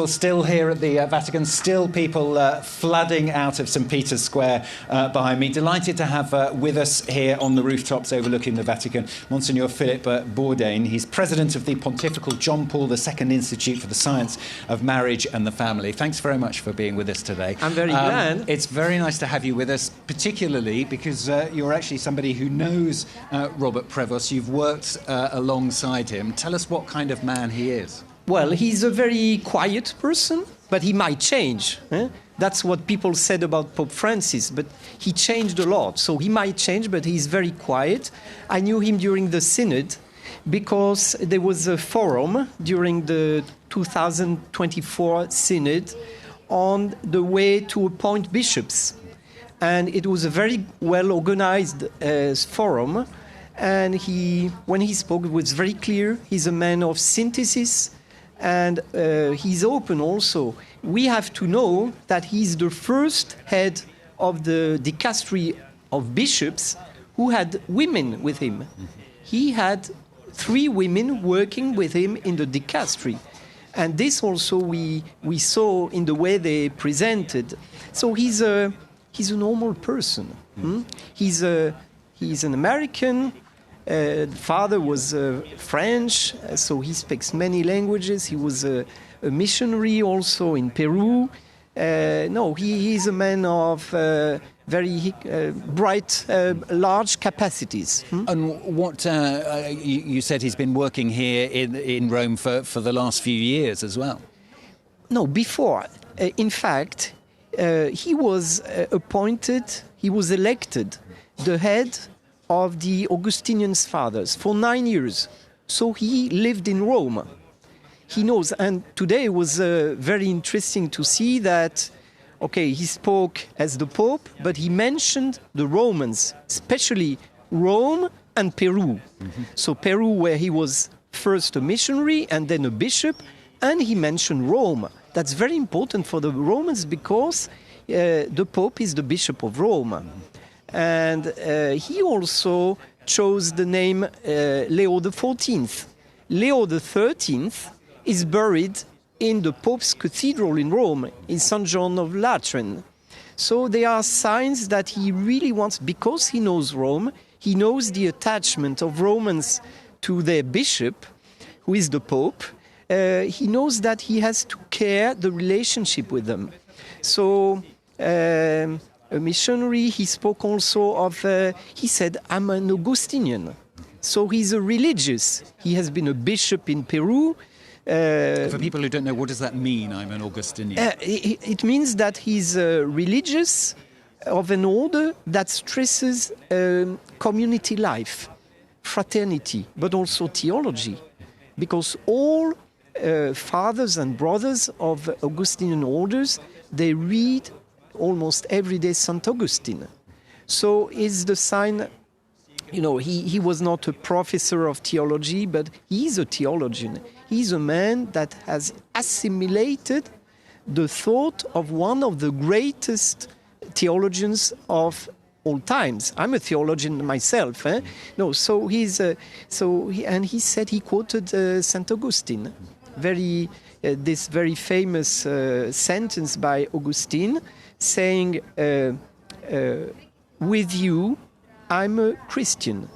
Well, still here at the Vatican, still people flooding out of St. Peter's Square behind me. Delighted to have with us here on the rooftops overlooking the Vatican, Monsignor Philippe Bordeyne. He's president of the Pontifical John Paul II Institute for the Science of Marriage and the Family. Thanks very much for being with us today. I'm very glad. It's very nice to have you with us, particularly because you're actually somebody who knows Robert Prevost. You've worked alongside him. Tell us what kind of man he is. Well, he's a very quiet person, but he might change. That's what people said about Pope Francis, but he changed a lot. So he might change, but he's very quiet. I knew him during the Synod because there was a forum during the 2024 Synod on the way to appoint bishops. And it was a very well-organized forum. And when he spoke, it was very clear. He's a man of synthesis. And he's open also. We have to know that he's the first head of the dicastery of bishops who had women with him. Mm-hmm. He had 3 women working with him in the dicastery. And this also we saw in the way they presented. So he's a normal person. Mm-hmm. He's an American. The father was French, so he speaks many languages. He was a missionary also in Peru. He is a man of very bright, large capacities. And what you said he's been working here in Rome for the last few years as well? No, before. In fact, he was appointed, he was elected the head of the Augustinian fathers for 9 years. So he lived in Rome. He knows. And today it was very interesting to see that, he spoke as the Pope, but he mentioned the Romans, especially Rome and Peru. Mm-hmm. So Peru, where he was first a missionary and then a bishop, and he mentioned Rome. That's very important for the Romans because the Pope is the Bishop of Rome. Mm-hmm. And he also chose the name Leo XIV. Leo XIII is buried in the Pope's Cathedral in Rome, in St. John of Lateran. So there are signs that he really wants, because he knows Rome, he knows the attachment of Romans to their bishop, who is the Pope. He knows that he has to care the relationship with them. So a missionary, he spoke also of, he said, I'm an Augustinian. So he's a religious. He has been a bishop in Peru. For people who don't know, what does that mean, I'm an Augustinian? It means that he's religious of an order that stresses community life, fraternity, but also theology. Because all fathers and brothers of Augustinian orders, they read almost every day St. Augustine. So it's the sign, he was not a professor of theology, but he's a theologian. He's a man that has assimilated the thought of one of the greatest theologians of all times. I'm a theologian myself. No, so he said he quoted St. Augustine, this very famous sentence by Augustine, saying, with you, I'm a Christian,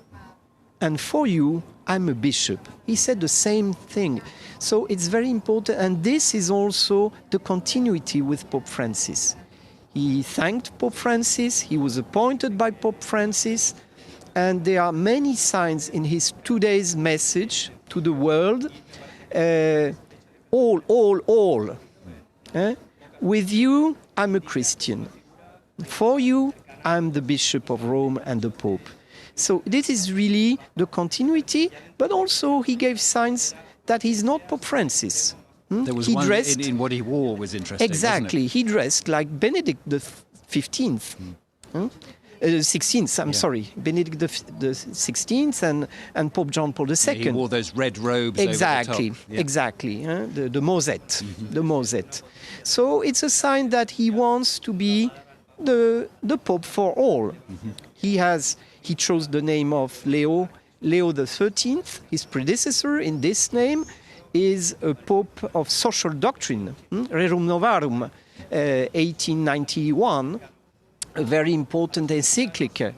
and for you, I'm a bishop. He said the same thing. So it's very important, and this is also the continuity with Pope Francis. He thanked Pope Francis, he was appointed by Pope Francis, and there are many signs in his today's message to the world. All. With you, I'm a Christian. For you, I'm the Bishop of Rome and the Pope. So this is really the continuity, but also he gave signs that he's not Pope Francis. There was one in what he wore was interesting. Exactly. Wasn't it? He dressed like Benedict XV. 16th, sorry, Benedict the 16th and Pope John Paul II. Yeah, he wore those red robes exactly, over the top. Yeah. Exactly, the mosette, the mosette. So it's a sign that he wants to be the Pope for all. Mm-hmm. He chose the name of Leo XIII, his predecessor in this name. is a pope of social doctrine, Rerum Novarum, 1891, a very important encyclic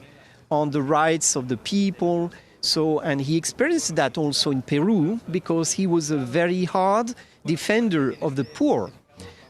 on the rights of the people. So, and he experienced that also in Peru because he was a very hard defender of the poor.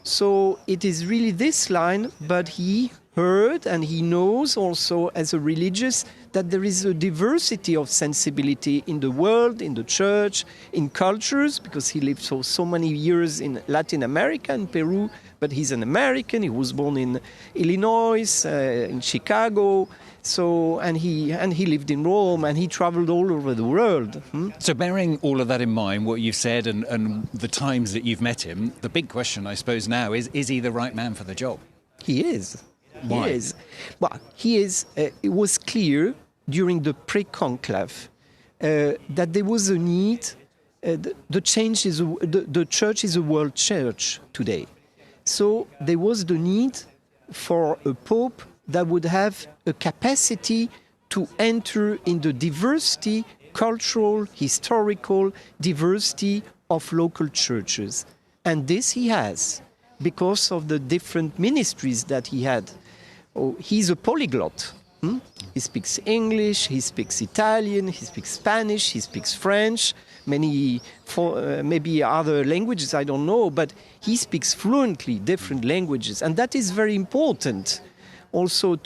So it is really this line, but he heard and he knows also as a religious that there is a diversity of sensibility in the world, in the church, in cultures, because he lived so many years in Latin America and Peru, but he's an American. He was born in Illinois, in Chicago. So, and he lived in Rome, and he traveled all over the world. So bearing all of that in mind, what you've said and the times that you've met him, the big question, I suppose, now is he the right man for the job? He is. Why? He is. Well, he is. It was clear during the pre-conclave that there was a need. The church is a world church today. So there was the need for a pope that would have a capacity to enter in the diversity, cultural, historical diversity of local churches. And this he has because of the different ministries that he had. Oh, he's a polyglot. He speaks English, he speaks Italian, he speaks Spanish, he speaks French, maybe other languages, I don't know, but he speaks fluently different languages. And that is very important. Also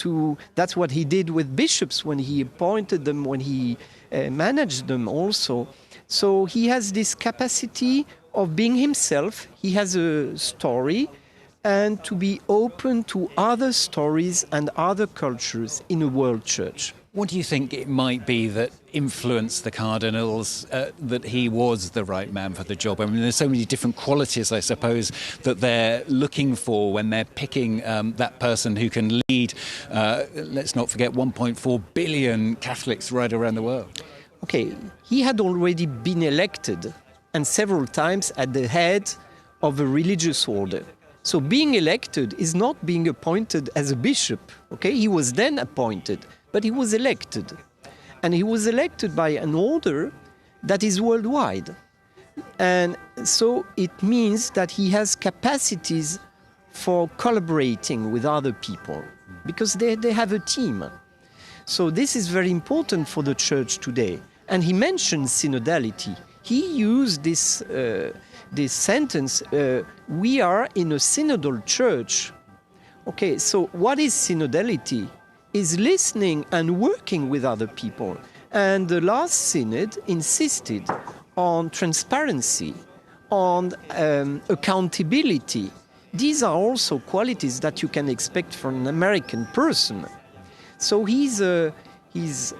that's what he did with bishops when he appointed them, when he managed them also. So he has this capacity of being himself. He has a story and to be open to other stories and other cultures in a world church. What do you think it might be that influenced the cardinals that he was the right man for the job? I mean, there's so many different qualities, I suppose, that they're looking for when they're picking that person who can lead, let's not forget, 1.4 billion Catholics right around the world. Okay, he had already been elected, and several times at the head of a religious order. So being elected is not being appointed as a bishop. Okay, he was then appointed, but he was elected. And he was elected by an order that is worldwide. And so it means that he has capacities for collaborating with other people because they have a team. So this is very important for the church today. And he mentioned synodality. He used this sentence, we are in a synodal church. Okay, so what is synodality? Is listening and working with other people. And the last synod insisted on transparency, on accountability. These are also qualities that you can expect from an American person. So he's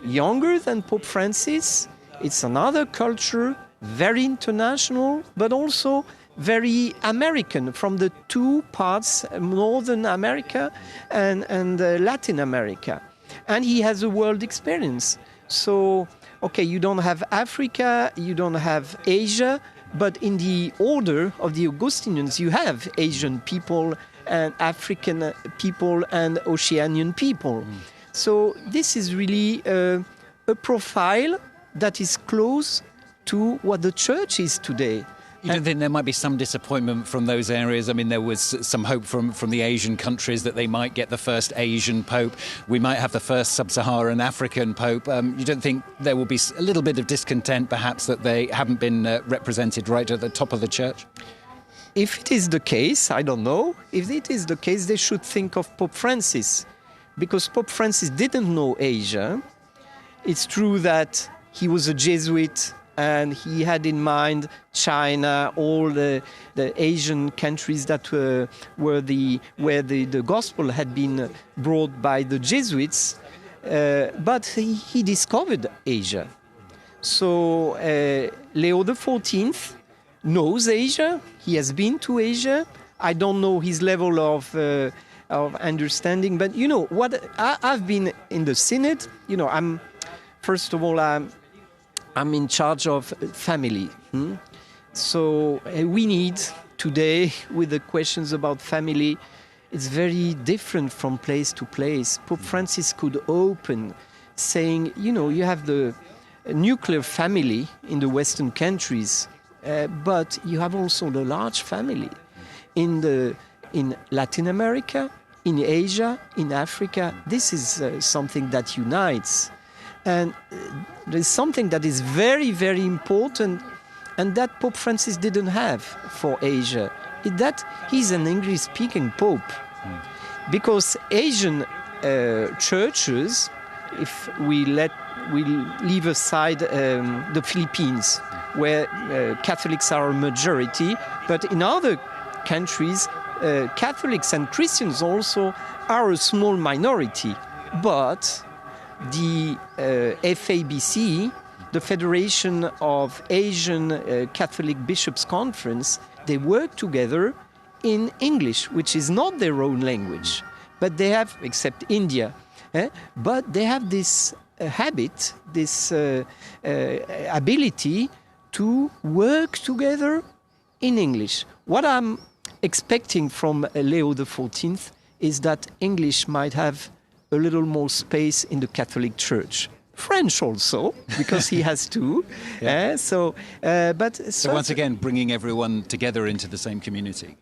younger than Pope Francis. It's another culture, very international, but also very American from the two parts, Northern America and Latin America. And he has a world experience. So, okay, you don't have Africa, you don't have Asia, but in the order of the Augustinians, you have Asian people and African people and Oceanian people. So this is really a profile that is close to what the church is today. You don't think there might be some disappointment from those areas? I mean, there was some hope from the Asian countries that they might get the first Asian pope. We might have the first sub-Saharan African pope. You don't think there will be a little bit of discontent, perhaps, that they haven't been represented right at the top of the church? If it is the case, I don't know. If it is the case, they should think of Pope Francis, because Pope Francis didn't know Asia. It's true that he was a Jesuit, and he had in mind China, all the Asian countries that were where the gospel had been brought by the Jesuits. But he discovered Asia. So Leo XIV knows Asia. He has been to Asia. I don't know his level of understanding, but you know what? I've been in the synod. You know, I'm in charge of family. So we need today, with the questions about family, it's very different from place to place. Pope Francis could open, saying, you know, you have the nuclear family in the Western countries, but you have also the large family in Latin America, in Asia, in Africa. This is something that unites. And there's something that is very, very important and that Pope Francis didn't have for Asia, is that he's an English-speaking Pope. Because Asian churches, if we leave aside the Philippines, where Catholics are a majority, but in other countries, Catholics and Christians also are a small minority. But the FABC, the Federation of Asian Catholic Bishops' Conference, they work together in English, which is not their own language. But they have, except India, but they have this habit, this ability to work together in English. What I'm expecting from Leo XIV is that English might have a little more space in the Catholic Church. French also, because he has to. So once again, bringing everyone together into the same community.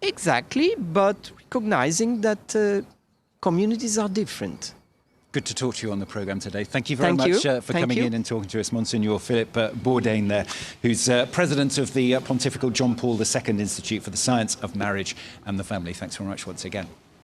Exactly, but recognizing that communities are different. Good to talk to you on the programme today. Thank you very much for coming in and talking to us, Monsignor Philippe Bordeyne there, who's president of the Pontifical John Paul II Institute for the Science of Marriage and the Family. Thanks very much once again.